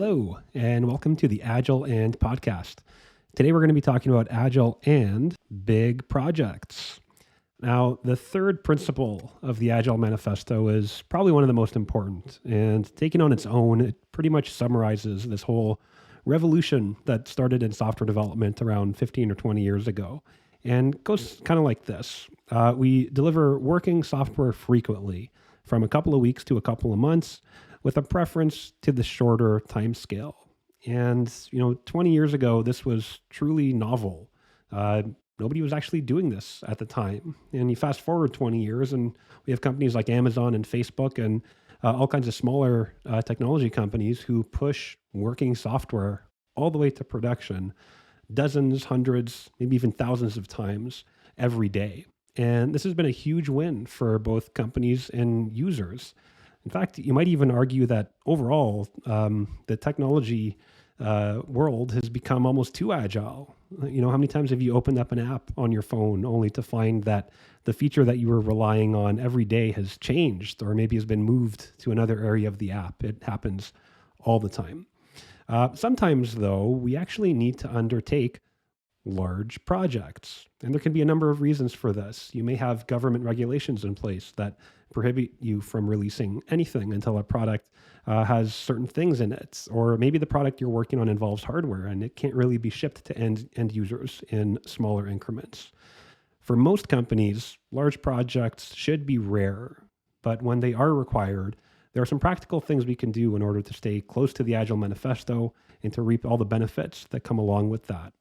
Hello, and welcome to the Agile and podcast. Today we're going to be talking about Agile and big projects. Now, the third principle of the Agile Manifesto is probably one of the most important, and taken on its own, it pretty much summarizes this whole revolution that started in software development around 15 or 20 years ago. And goes kind of like this. We deliver working software frequently, from a couple of weeks to a couple of months, with a preference to the shorter time scale. And, 20 years ago, this was truly novel. Nobody was actually doing this at the time. And you fast forward 20 years, and we have companies like Amazon and Facebook and all kinds of smaller technology companies who push working software all the way to production dozens, hundreds, maybe even thousands of times every day. And this has been a huge win for both companies and users. In fact, you might even argue that overall, the technology world has become almost too agile. How many times have you opened up an app on your phone only to find that the feature that you were relying on every day has changed or maybe has been moved to another area of the app? It happens all the time. Sometimes, though, we actually need to undertake large projects. And there can be a number of reasons for this. You may have government regulations in place that prohibit you from releasing anything until a product has certain things in it. Or maybe the product you're working on involves hardware and it can't really be shipped to end users in smaller increments. For most companies, large projects should be rare, but when they are required, there are some practical things we can do in order to stay close to the Agile Manifesto and to reap all the benefits that come along with that.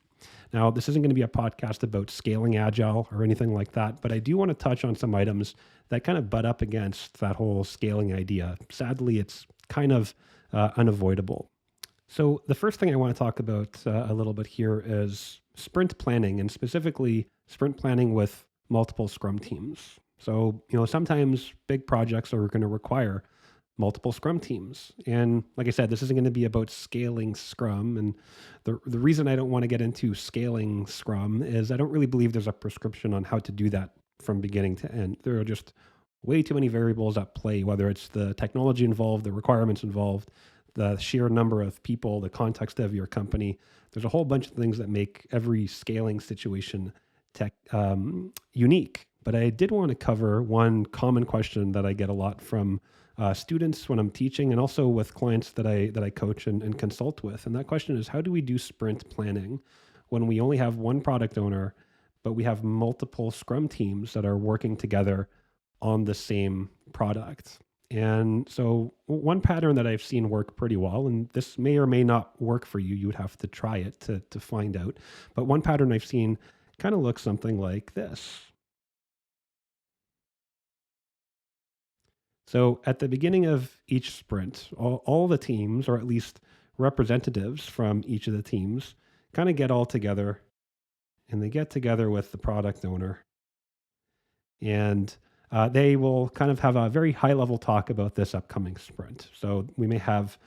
Now, this isn't going to be a podcast about scaling Agile or anything like that, but I do want to touch on some items that kind of butt up against that whole scaling idea. Sadly, it's kind of unavoidable. So the first thing I want to talk about a little bit here is sprint planning, and specifically sprint planning with multiple Scrum teams. So, sometimes big projects are going to require multiple Scrum teams. And like I said, this isn't going to be about scaling Scrum. And the reason I don't want to get into scaling Scrum is I don't really believe there's a prescription on how to do that from beginning to end. There are just way too many variables at play, whether it's the technology involved, the requirements involved, the sheer number of people, the context of your company. There's a whole bunch of things that make every scaling situation unique. But I did want to cover one common question that I get a lot from students when I'm teaching, and also with clients that I coach and consult with. And that question is, how do we do sprint planning when we only have one product owner, but we have multiple Scrum teams that are working together on the same product? And so one pattern that I've seen work pretty well, and this may or may not work for you, you would have to try it to find out. But one pattern I've seen kind of looks something like this. So at the beginning of each sprint, all the teams, or at least representatives from each of the teams, kind of get all together, and they get together with the product owner. And they will kind of have a very high-level talk about this upcoming sprint. So we may have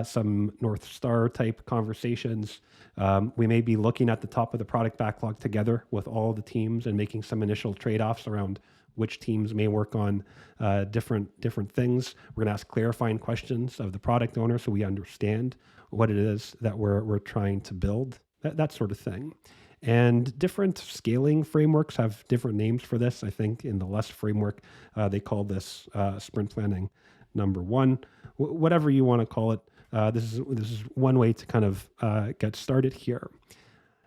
some North Star type conversations. We may be looking at the top of the product backlog together with all the teams and making some initial trade-offs around which teams may work on different things. We're going to ask clarifying questions of the product owner so we understand what it is that we're trying to build, that sort of thing. And different scaling frameworks have different names for this. I think in the LESS framework, they call this sprint planning number one. Whatever you want to call it, this is one way to kind of get started here.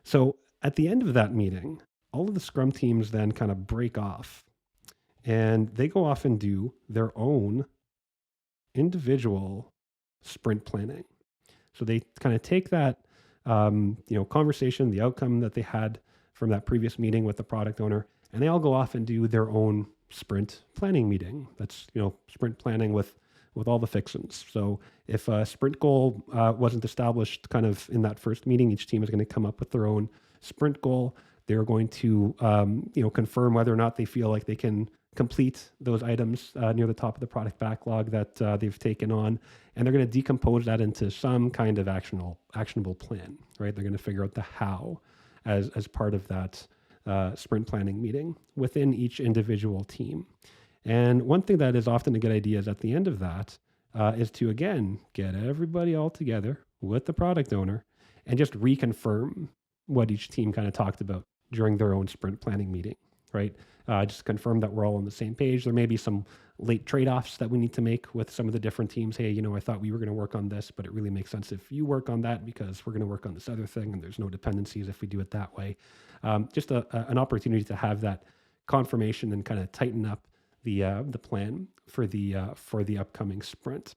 So at the end of that meeting, all of the Scrum teams then kind of break off. And they go off and do their own individual sprint planning. So they kind of take that, conversation, the outcome that they had from that previous meeting with the product owner, and they all go off and do their own sprint planning meeting. That's, sprint planning with all the fixins. So if a sprint goal wasn't established kind of in that first meeting, each team is going to come up with their own sprint goal. They're going to, confirm whether or not they feel like they can complete those items near the top of the product backlog that they've taken on, and they're going to decompose that into some kind of actionable plan, right? They're going to figure out the how as part of that sprint planning meeting within each individual team. And one thing that is often a good idea is at the end of that is to, again, get everybody all together with the product owner and just reconfirm what each team kind of talked about during their own sprint planning meeting, right? Just confirm that we're all on the same page. There may be some late trade-offs that we need to make with some of the different teams. Hey, I thought we were going to work on this, but it really makes sense if you work on that because we're going to work on this other thing, and there's no dependencies if we do it that way. Just an opportunity to have that confirmation and kind of tighten up the plan for the upcoming sprint.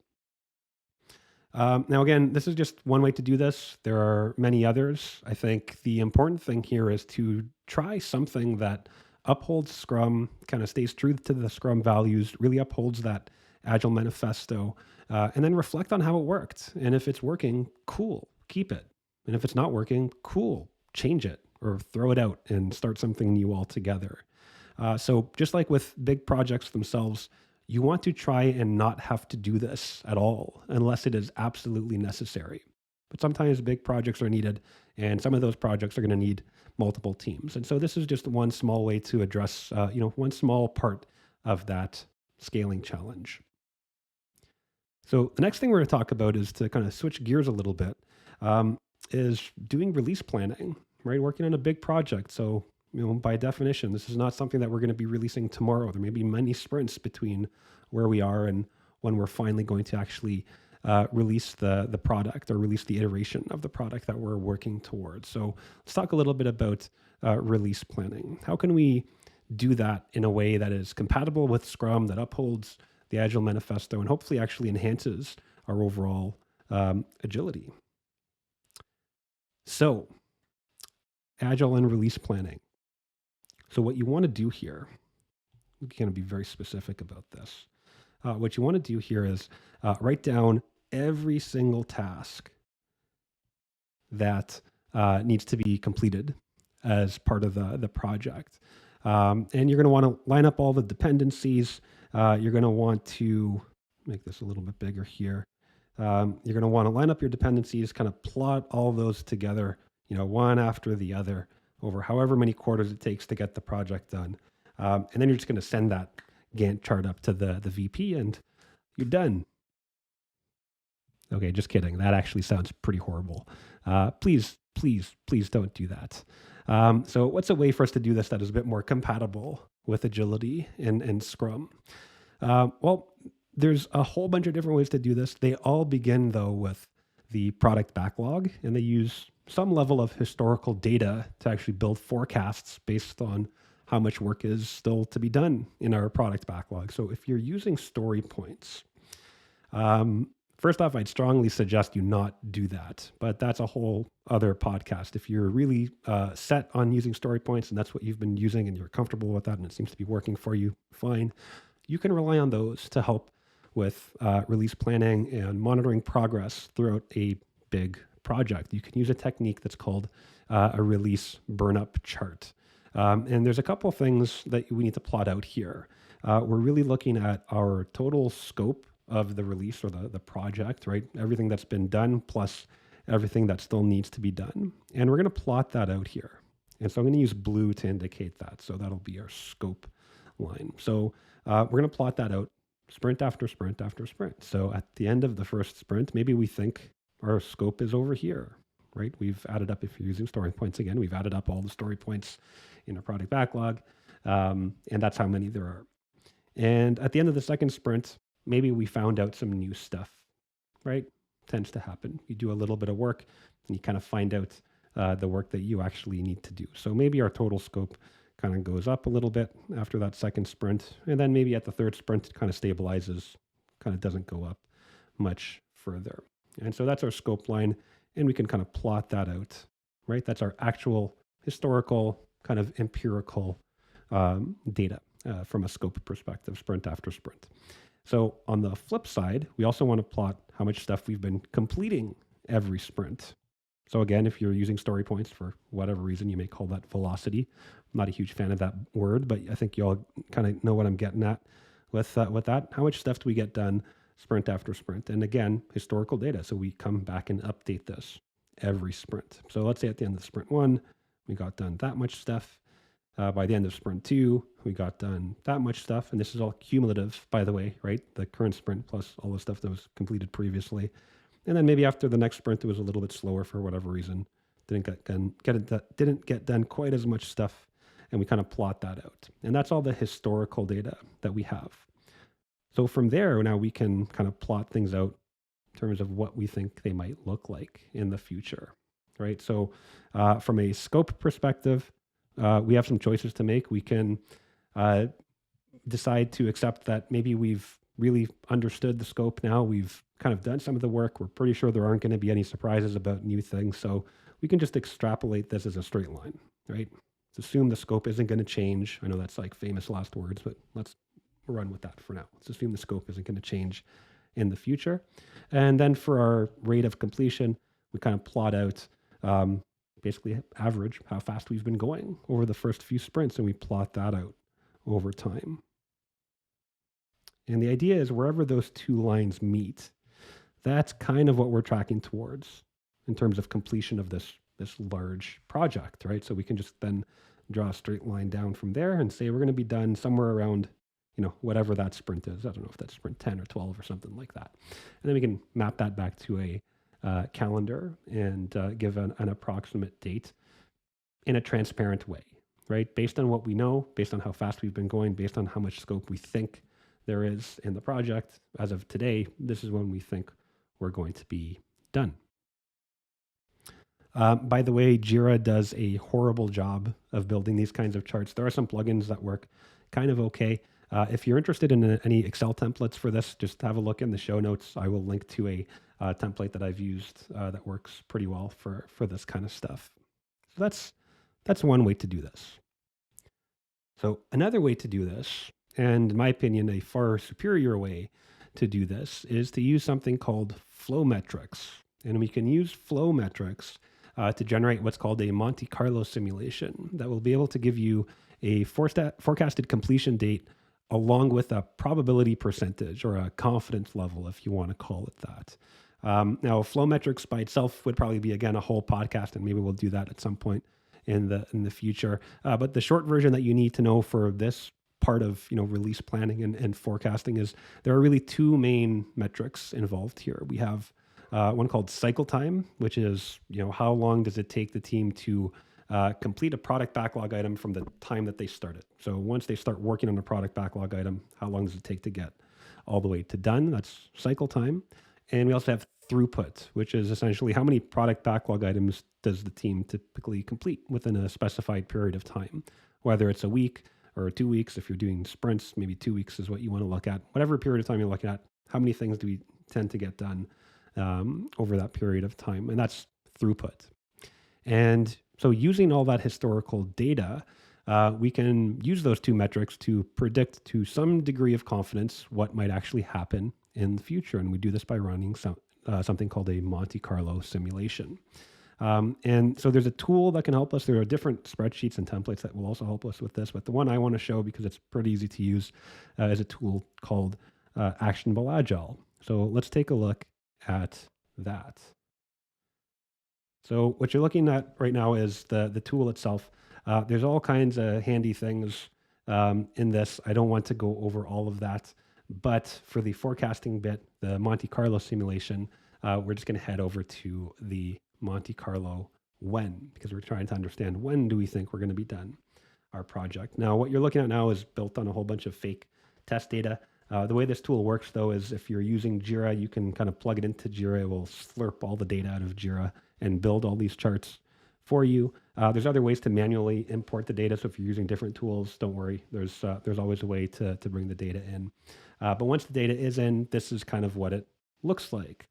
Now, again, this is just one way to do this. There are many others. I think the important thing here is to try something that upholds Scrum, kind of stays true to the Scrum values, really upholds that Agile manifesto, and then reflect on how it worked. And if it's working, cool, keep it. And if it's not working, cool, change it or throw it out and start something new altogether. So just like with big projects themselves, you want to try and not have to do this at all unless it is absolutely necessary. But sometimes big projects are needed, and some of those projects are going to need multiple teams. And so this is just one small way to address, one small part of that scaling challenge. So the next thing we're going to talk about is to kind of switch gears a little bit, is doing release planning, right? Working on a big project. So by definition, this is not something that we're going to be releasing tomorrow. There may be many sprints between where we are and when we're finally going to actually release the product or release the iteration of the product that we're working towards. So let's talk a little bit about release planning. How can we do that in a way that is compatible with Scrum, that upholds the Agile manifesto, and hopefully actually enhances our overall agility? So, Agile and release planning. So what you want to do here, I'm going to be very specific about this. What you want to do here is write down every single task that needs to be completed as part of the project. And you're going to want to line up all the dependencies. You're going to want to make this a little bit bigger here. You're going to want to line up your dependencies, kind of plot all those together, one after the other, over however many quarters it takes to get the project done. And then you're just going to send that Gantt chart up to the VP and you're done. Okay, just kidding. That actually sounds pretty horrible. Please don't do that. So what's a way for us to do this that is a bit more compatible with agility and Scrum? Well, there's a whole bunch of different ways to do this. They all begin, though, with the product backlog, and they use some level of historical data to actually build forecasts based on how much work is still to be done in our product backlog. So if you're using story points, first off, I'd strongly suggest you not do that, but that's a whole other podcast. If you're really set on using story points and that's what you've been using and you're comfortable with that and it seems to be working for you, fine. You can rely on those to help with release planning and monitoring progress throughout a big project. You can use a technique that's called a release burn-up chart. And there's a couple of things that we need to plot out here. We're really looking at our total scope of the release or the project, right? Everything that's been done plus everything that still needs to be done. And we're going to plot that out here. And so I'm going to use blue to indicate that. So that'll be our scope line. So we're going to plot that out sprint after sprint after sprint. So at the end of the first sprint, maybe we think our scope is over here, right? We've added up, if you're using story points again, we've added up all the story points in our product backlog. And that's how many there are. And at the end of the second sprint, maybe we found out some new stuff, right? Tends to happen. You do a little bit of work and you kind of find out the work that you actually need to do. So maybe our total scope kind of goes up a little bit after that second sprint. And then maybe at the third sprint, it kind of stabilizes, kind of doesn't go up much further. And so that's our scope line. And we can kind of plot that out, right? That's our actual historical kind of empirical data from a scope perspective, sprint after sprint. So on the flip side, we also want to plot how much stuff we've been completing every sprint. So again, if you're using story points for whatever reason, you may call that velocity. I'm not a huge fan of that word, but I think you all kind of know what I'm getting at with that. How much stuff do we get done sprint after sprint? And again, historical data. So we come back and update this every sprint. So let's say at the end of sprint 1, we got done that much stuff. By the end of sprint 2, we got done that much stuff. And this is all cumulative, by the way, right? The current sprint plus all the stuff that was completed previously. And then maybe after the next sprint, it was a little bit slower for whatever reason. Didn't get done quite as much stuff, and we kind of plot that out. And that's all the historical data that we have. So from there, now we can kind of plot things out in terms of what we think they might look like in the future, right? So from a scope perspective, we have some choices to make. We can decide to accept that maybe we've really understood the scope now. We've kind of done some of the work. We're pretty sure there aren't going to be any surprises about new things. So we can just extrapolate this as a straight line, right? Let's assume the scope isn't going to change. I know that's like famous last words, but let's run with that for now. Let's assume the scope isn't going to change in the future. And then for our rate of completion, we kind of plot out basically average how fast we've been going over the first few sprints, and we plot that out over time. And the idea is wherever those two lines meet, that's kind of what we're tracking towards in terms of completion of this large project, right? So we can just then draw a straight line down from there and say we're going to be done somewhere around, whatever that sprint is. I don't know if that's sprint 10 or 12 or something like that. And then we can map that back to a calendar and give an approximate date in a transparent way, right? Based on what we know, based on how fast we've been going, based on how much scope we think there is in the project. As of today, this is when we think we're going to be done. By the way, Jira does a horrible job of building these kinds of charts. There are some plugins that work kind of okay. If you're interested in any Excel templates for this, just have a look in the show notes. I will link to a template that I've used that works pretty well for this kind of stuff. So that's one way to do this. So another way to do this, and in my opinion, a far superior way to do this, is to use something called flow metrics. And we can use flow metrics to generate what's called a Monte Carlo simulation that will be able to give you a forecasted completion date along with a probability percentage or a confidence level, if you want to call it that. Now, flow metrics by itself would probably be, again, a whole podcast, and maybe we'll do that at some point in the future. But the short version that you need to know for this part of release planning and forecasting is there are really two main metrics involved here. We have one called cycle time, which is how long does it take the team to complete a product backlog item from the time that they start it. So once they start working on a product backlog item, how long does it take to get all the way to done? That's cycle time. And we also have throughput, which is essentially how many product backlog items does the team typically complete within a specified period of time, whether it's a week or 2 weeks. If you're doing sprints, maybe 2 weeks is what you want to look at. Whatever period of time you're looking at, how many things do we tend to get done over that period of time? And that's throughput. And so using all that historical data, we can use those two metrics to predict to some degree of confidence what might actually happen in the future. And we do this by running something called a Monte Carlo simulation. And so there's a tool that can help us. There are different spreadsheets and templates that will also help us with this. But the one I want to show, because it's pretty easy to use, is a tool called Actionable Agile. So let's take a look at that. So what you're looking at right now is the tool itself. There's all kinds of handy things in this. I don't want to go over all of that. But for the forecasting bit, the Monte Carlo simulation, we're just going to head over to the Monte Carlo when, because we're trying to understand when do we think we're going to be done our project. Now, what you're looking at now is built on a whole bunch of fake test data. The way this tool works, though, is if you're using Jira, you can kind of plug it into Jira. It will slurp all the data out of Jira and build all these charts for you. There's other ways to manually import the data. So if you're using different tools, don't worry. There's always a way to bring the data in. But once the data is in, this is kind of what it looks like.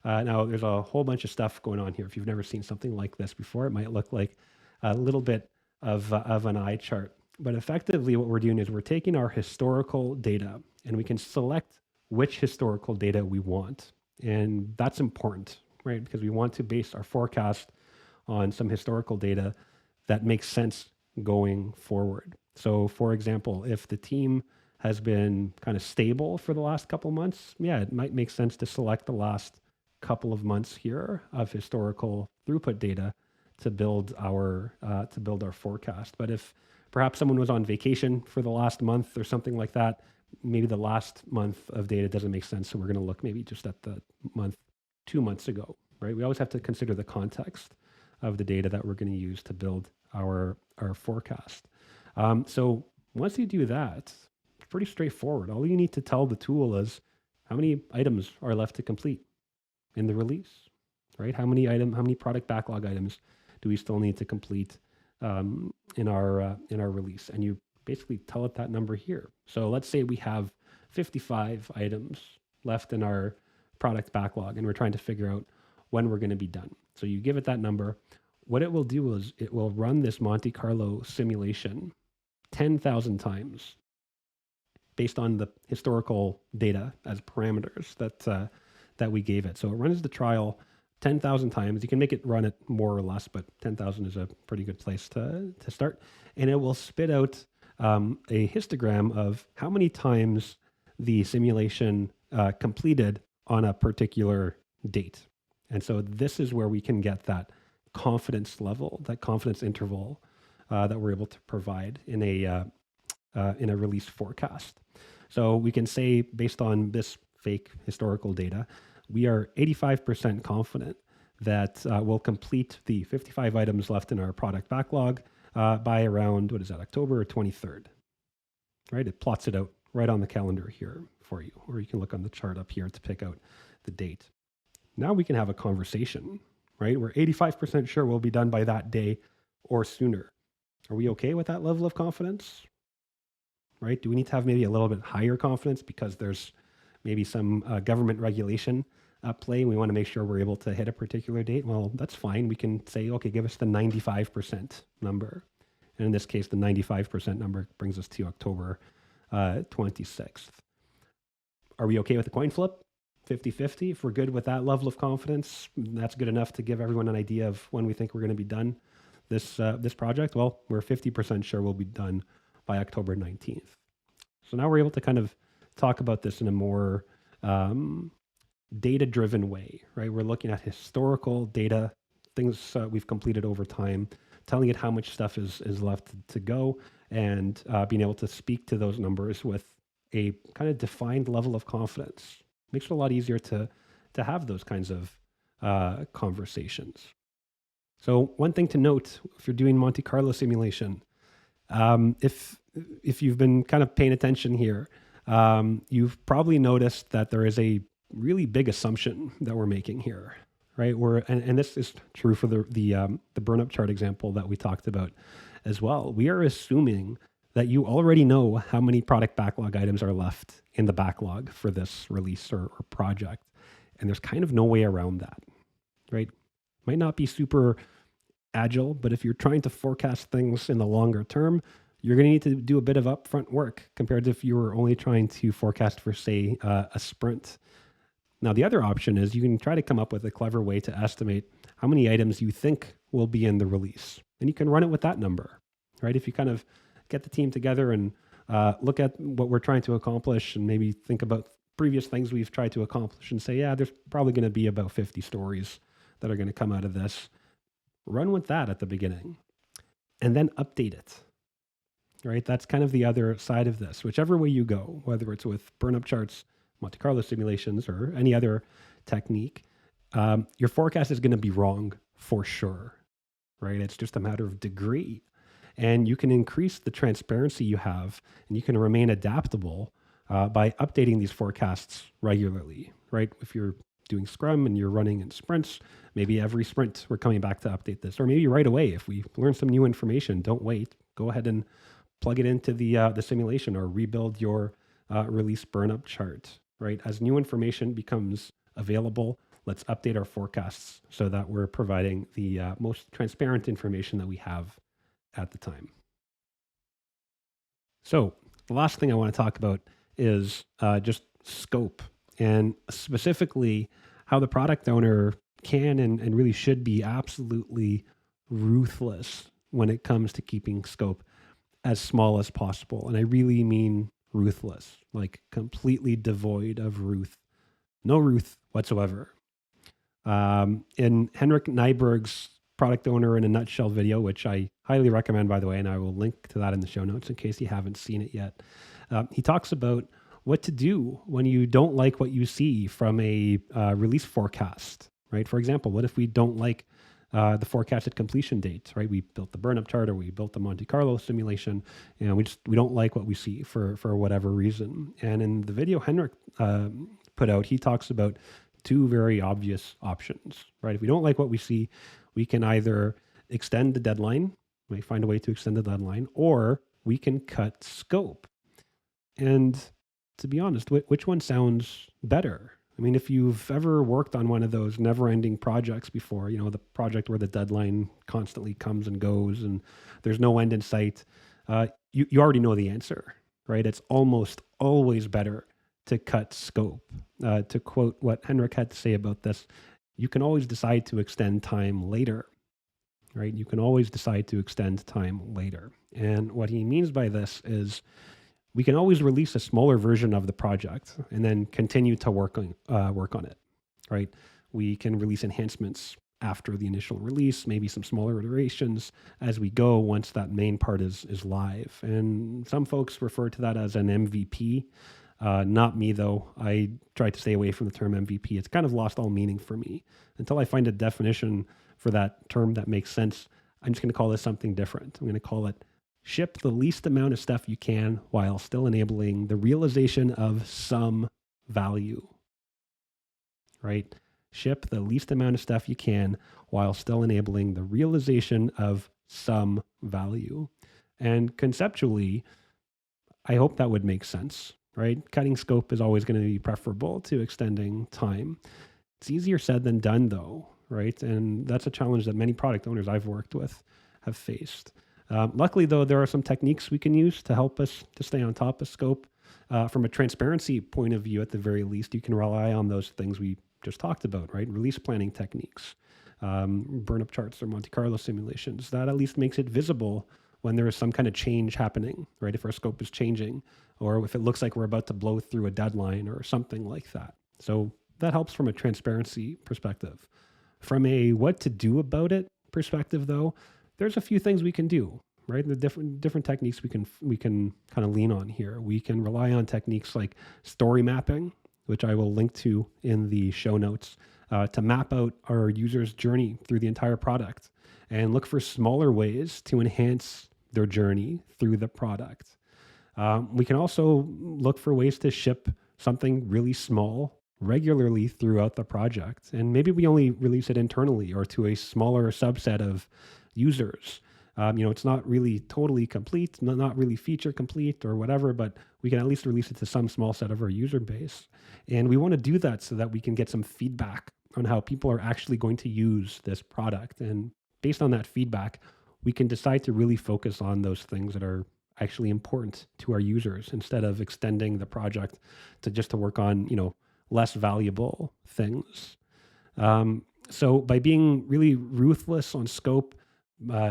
Now, there's a whole bunch of stuff going on here. If you've never seen something like this before, it might look like a little bit of an eye chart. But effectively, what we're doing is we're taking our historical data and we can select which historical data we want. And that's important, right? Because we want to base our forecast on some historical data that makes sense going forward. So for example, if the team has been kind of stable for the last couple of months, yeah, it might make sense to select the last couple of months here of historical throughput data to build our forecast. But if perhaps someone was on vacation for the last month or something like that, maybe the last month of data doesn't make sense. So we're going to look maybe just at the month 2 months ago, right? We always have to consider the context of the data that we're going to use to build our forecast. So once you do that, it's pretty straightforward. All you need to tell the tool is how many items are left to complete in the release, right? How many product backlog items do we still need to complete in our release? And you basically tell it that number here. So let's say we have 55 items left in our product backlog, and we're trying to figure out when we're going to be done. So you give it that number. What it will do is it will run this Monte Carlo simulation 10,000 times based on the historical data as parameters that we gave it. So it runs the trial 10,000 times. You can make it run it more or less, but 10,000 is a pretty good place to start. And it will spit out a histogram of how many times the simulation completed on a particular date. And so this is where we can get that confidence level, that confidence interval that we're able to provide in a release forecast. So we can say, based on this fake historical data, we are 85% confident that we'll complete the 55 items left in our product backlog by around, October 23rd, right? It plots it out right on the calendar here for you, or you can look on the chart up here to pick out the date. Now we can have a conversation, right? We're 85% sure we'll be done by that day or sooner. Are we okay with that level of confidence? Right? Do we need to have maybe a little bit higher confidence because there's maybe some government regulation at play? We want to make sure we're able to hit a particular date. Well, that's fine. We can say, okay, give us the 95% number. And in this case, the 95% number brings us to October 26th. Are we okay with the coin flip? 50-50? If we're good with that level of confidence, that's good enough to give everyone an idea of when we think we're going to be done this project. Well, we're 50% sure we'll be done by October 19th. So now we're able to kind of talk about this in a more data-driven way, right? We're looking at historical data, things we've completed over time, telling it how much stuff is left to go, and being able to speak to those numbers with a kind of defined level of confidence. Makes it a lot easier to have those kinds of conversations. So one thing to note, if you're doing Monte Carlo simulation, if you've been kind of paying attention here, you've probably noticed that there is a really big assumption that we're making here, right? And this is true for the burn-up chart example that we talked about as well. We are assuming that you already know how many product backlog items are left in the backlog for this release or project, and there's kind of no way around that, right? Might not be super agile, but if you're trying to forecast things in the longer term, you're going to need to do a bit of upfront work compared to if you were only trying to forecast for, say, a sprint. Now, the other option is you can try to come up with a clever way to estimate how many items you think will be in the release. And you can run it with that number, right? If you kind of get the team together and look at what we're trying to accomplish and maybe think about previous things we've tried to accomplish and say, yeah, there's probably going to be about 50 stories that are going to come out of this. Run with that at the beginning and then update it, right? That's kind of the other side of this. Whichever way you go, whether it's with burn-up charts, Monte Carlo simulations, or any other technique, your forecast is going to be wrong for sure, right? It's just a matter of degree. And you can increase the transparency you have, and you can remain adaptable by updating these forecasts regularly, right? If you're doing Scrum and you're running in sprints, maybe every sprint we're coming back to update this, or maybe right away if we learn some new information, don't wait, go ahead and plug it into the simulation or rebuild your release burn-up chart, right? As new information becomes available, let's update our forecasts so that we're providing the most transparent information that we have at the time. So the last thing I want to talk about is just scope, and specifically how the product owner can and really should be absolutely ruthless when it comes to keeping scope as small as possible. And I really mean ruthless, like completely devoid of ruth, no ruth whatsoever. In Henrik Nyberg's Product Owner in a Nutshell video, which I highly recommend, by the way, and I will link to that in the show notes in case you haven't seen it yet. He talks about what to do when you don't like what you see from a release forecast, right? For example, what if we don't like the forecasted completion date, right? We built the burn-up chart or we built the Monte Carlo simulation, and we don't like what we see for whatever reason. And in the video Henrik put out, he talks about two very obvious options, right? If we don't like what we see, we can either extend the deadline, we find a way to extend the deadline, or we can cut scope. And to be honest, which one sounds better? I mean, if you've ever worked on one of those never-ending projects before, the project where the deadline constantly comes and goes and there's no end in sight, you already know the answer, right? It's almost always better to cut scope. To quote what Henrik had to say about this, you can always decide to extend time later, right? You can always decide to extend time later. And what he means by this is we can always release a smaller version of the project and then continue to work on it, right? We can release enhancements after the initial release, maybe some smaller iterations as we go once that main part is live. And some folks refer to that as an MVP. Not me, though. I try to stay away from the term MVP. It's kind of lost all meaning for me. Until I find a definition for that term that makes sense, I'm just going to call this something different. I'm going to call it ship the least amount of stuff you can while still enabling the realization of some value, right? Ship the least amount of stuff you can while still enabling the realization of some value. And conceptually, I hope that would make sense, right? Cutting scope is always going to be preferable to extending time. It's easier said than done, though, right? And that's a challenge that many product owners I've worked with have faced. Luckily, though, there are some techniques we can use to help us to stay on top of scope. From a transparency point of view, at the very least, you can rely on those things we just talked about, right? Release planning techniques, burn-up charts or Monte Carlo simulations. That at least makes it visible when there is some kind of change happening, right? If our scope is changing or if it looks like we're about to blow through a deadline or something like that. So that helps from a transparency perspective. From a what to do about it perspective, though, there's a few things we can do, right? The different techniques we can kind of lean on here. We can rely on techniques like story mapping, which I will link to in the show notes, to map out our user's journey through the entire product and look for smaller ways to enhance their journey through the product. We can also look for ways to ship something really small regularly throughout the project. And maybe we only release it internally or to a smaller subset of users. It's not really totally complete, not really feature complete or whatever, but we can at least release it to some small set of our user base. And we want to do that so that we can get some feedback on how people are actually going to use this product. And based on that feedback, we can decide to really focus on those things that are actually important to our users instead of extending the project to work on, less valuable things. So by being really ruthless on scope,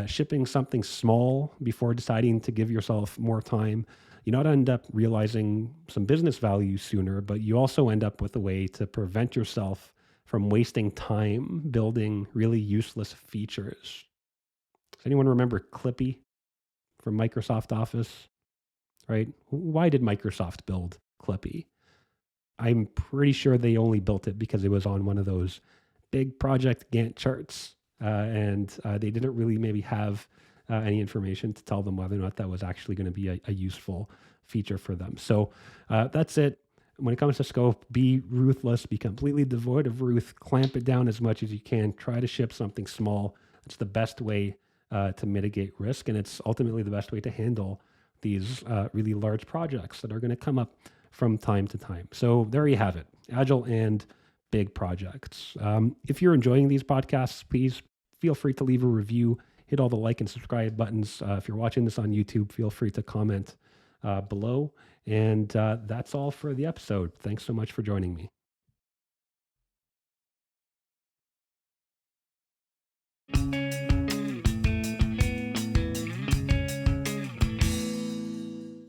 shipping something small before deciding to give yourself more time, you not end up realizing some business value sooner, but you also end up with a way to prevent yourself from wasting time building really useless features. Does anyone remember Clippy from Microsoft Office? Right? Why did Microsoft build Clippy? I'm pretty sure they only built it because it was on one of those big project Gantt charts. And they didn't really maybe have any information to tell them whether or not that was actually going to be a useful feature for them. So that's it. When it comes to scope, be ruthless, be completely devoid of ruth, clamp it down as much as you can, try to ship something small. It's the best way to mitigate risk, and it's ultimately the best way to handle these really large projects that are going to come up from time to time. So there you have it, Agile and big projects. If you're enjoying these podcasts, please feel free to leave a review, hit all the like and subscribe buttons. If you're watching this on YouTube, feel free to comment below. And that's all for the episode. Thanks so much for joining me.